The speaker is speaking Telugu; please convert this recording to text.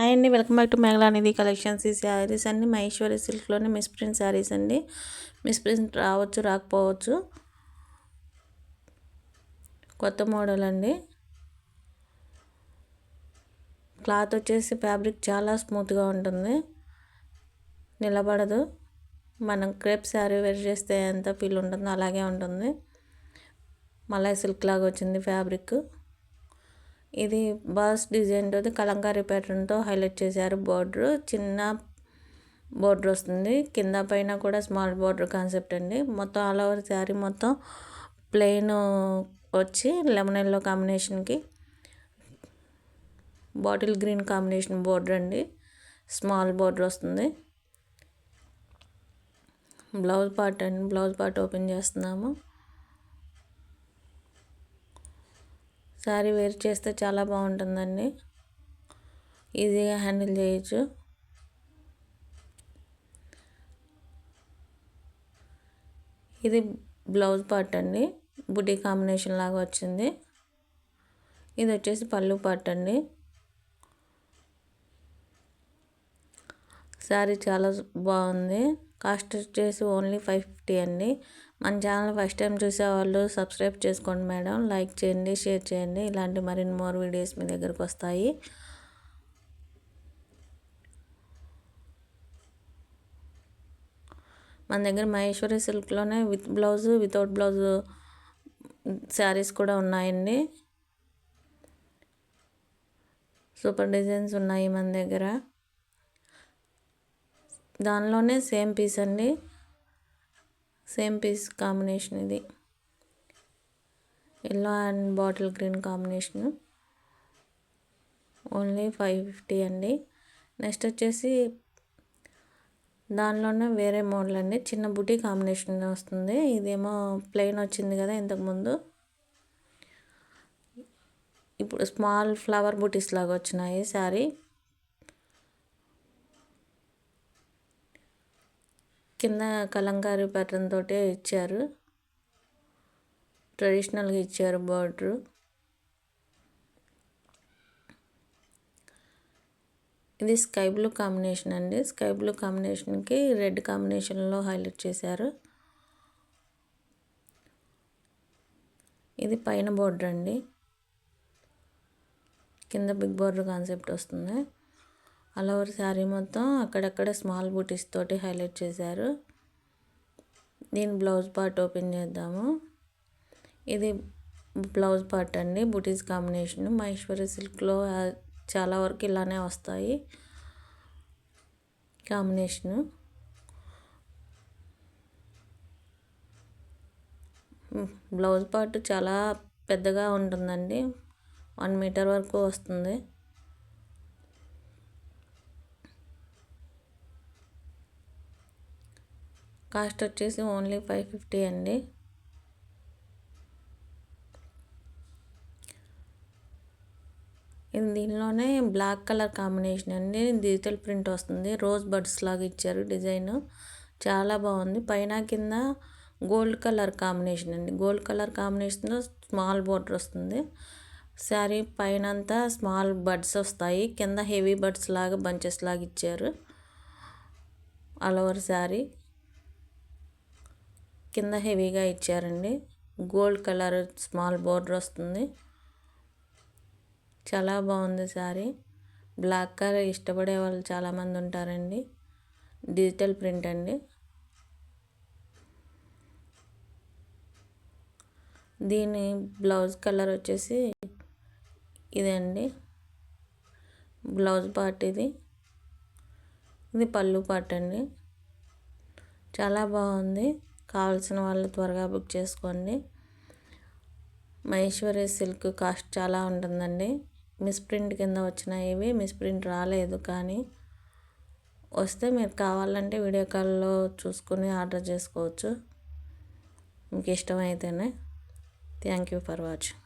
హాయ్ అండి, వెల్కమ్ బ్యాక్ టు మేఘలానిధి కలెక్షన్స్. ఈ శారీస్ అన్ని మహేశ్వరి సిల్క్లోని మిస్ప్రింట్ శారీస్ అండి. మిస్ప్రింట్ రావచ్చు, రాకపోవచ్చు. కొత్త మోడల్ అండి. క్లాత్ వచ్చేసి ఫ్యాబ్రిక్ చాలా స్మూత్గా ఉంటుంది, నిలబడదు. మనం క్రేప్ శారీ వేర్ చేస్తే ఎంత ఫీల్ ఉంటుందో అలాగే ఉంటుంది. మలై సిల్క్ లాగా వచ్చింది ఫ్యాబ్రిక్. ఇది బాస్ డిజైన్తో కలంకారీ ప్యాటర్న్తో హైలైట్ చేశారు. బోర్డర్ చిన్న బోర్డర్ వస్తుంది, కింద పైన కూడా స్మాల్ బోర్డర్ కాన్సెప్ట్ అండి. మొత్తం ఆల్ ఓవర్ శారీ మొత్తం ప్లెయిన్ వచ్చి లెమన్ ఎల్లో కాంబినేషన్కి బాటిల్ గ్రీన్ కాంబినేషన్ బోర్డర్ అండి. స్మాల్ బోర్డర్ వస్తుంది. బ్లౌజ్ పార్ట్ అండి, బ్లౌజ్ పార్ట్ ఓపెన్ చేస్తున్నాము. శారీ వేర్ చేస్తే చాలా బాగుంటుందండి, ఈజీగా హ్యాండిల్ చేయొచ్చు. ఇది బ్లౌజ్ పార్ట్ అండి, బుటీ కాంబినేషన్ లాగా వచ్చింది. ఇది వచ్చేసి పళ్ళు పార్ట్ అండి. శారీ చాలా బాగుంది. కాస్ట్ వచ్చేసి ఓన్లీ 550 అండి. మన ఛానల్ ఫస్ట్ టైం చూసేవాళ్ళు సబ్స్క్రైబ్ చేసుకోండి మేడం, లైక్ చేయండి, షేర్ చేయండి. ఇలాంటి మరిన్ని మోర్ వీడియోస్ మీ దగ్గరకు వస్తాయి. మన దగ్గర మహేశ్వరి సిల్క్లోనే with blouse, without blouse saris కూడా ఉన్నాయండి. సూపర్ డిజైన్స్ ఉన్నాయి మన దగ్గర. దానిలోనే సేమ్ పీస్ అండి, సేమ్ పీస్ కాంబినేషన్. ఇది yellow and bottle green combination. Only 550 అండి. నెక్స్ట్ వచ్చేసి దానిలోనే వేరే మోడల్ అండి, చిన్న బుటీ కాంబినేషన్ వస్తుంది. ఇదేమో ప్లెయిన్ వచ్చింది కదా ఇంతకుముందు, ఇప్పుడు స్మాల్ ఫ్లవర్ బుటీస్ లాగా వచ్చినాయి శారీ. కింద కలంకారీ ప్యాటర్న్ తోటే ఇచ్చారు, ట్రెడిషనల్గా ఇచ్చారు బార్డరు. ఇది స్కై బ్లూ కాంబినేషన్ అండి. స్కై బ్లూ కాంబినేషన్కి రెడ్ కాంబినేషన్లో హైలైట్ చేశారు. ఇది పైన బోర్డర్ అండి, కింద బిగ్ బోర్డర్ కాన్సెప్ట్ వస్తుంది. ఆల్ ఓవర్ శారీ మొత్తం అక్కడక్కడ స్మాల్ బూటీస్ తోటి హైలైట్ చేశారు. దీని బ్లౌజ్ పార్ట్ ఓపెన్ చేద్దాము. ఇది బ్లౌజ్ పార్ట్ అండి, బూటీస్ కాంబినేషన్. మహేశ్వరి సిల్క్లో చాలా వరకు ఇలానే వస్తాయి కాంబినేషను. బ్లౌజ్ పార్ట్ చాలా పెద్దగా ఉంటుందండి, 1 మీటర్ వరకు వస్తుంది. కాస్ట్ వచ్చేసి ఓన్లీ 550 అండి. ఇది దీనిలోనే బ్లాక్ కలర్ కాంబినేషన్ అండి, డిజిటల్ ప్రింట్ వస్తుంది. రోజ్ బడ్స్ లాగా ఇచ్చారు డిజైన్, చాలా బాగుంది. పైన కింద గోల్డ్ కలర్ కాంబినేషన్ అండి. గోల్డ్ కలర్ కాంబినేషన్లో స్మాల్ బోర్డర్ వస్తుంది. శారీ పైన అంతా స్మాల్ బడ్స్ వస్తాయి, కింద హెవీ బడ్స్ లాగా బంచెస్ లాగా ఇచ్చారు. ఆల్ ఓవర్ శారీ కింద హెవీగా ఇచ్చారండి. గోల్డ్ కలర్ స్మాల్ బోర్డర్ వస్తుంది. చాలా బాగుంది శారీ. బ్లాక్ కలర్ ఇష్టపడే వాళ్ళు చాలామంది ఉంటారండి. డిజిటల్ ప్రింట్ అండి. దీని బ్లౌజ్ కలర్ వచ్చేసి ఇదండి, బ్లౌజ్ పార్ట్ ఇది. ఇది పళ్ళు పార్ట్ అండి. చాలా బాగుంది. కావాల్సిన వాళ్ళు త్వరగా బుక్ చేసుకోండి. మహేశ్వరి సిల్క్ కాస్ట్ చాలా ఉంటుందండి. మిస్ప్రింట్ కింద వచ్చినాయి ఇవి, మిస్ప్రింట్ రాలేదు, కానీ వస్తే మీరు కావాలంటే వీడియో కాల్లో చూసుకుని ఆర్డర్ చేసుకోవచ్చు మీకు ఇష్టమైతేనే. Thank you for watching.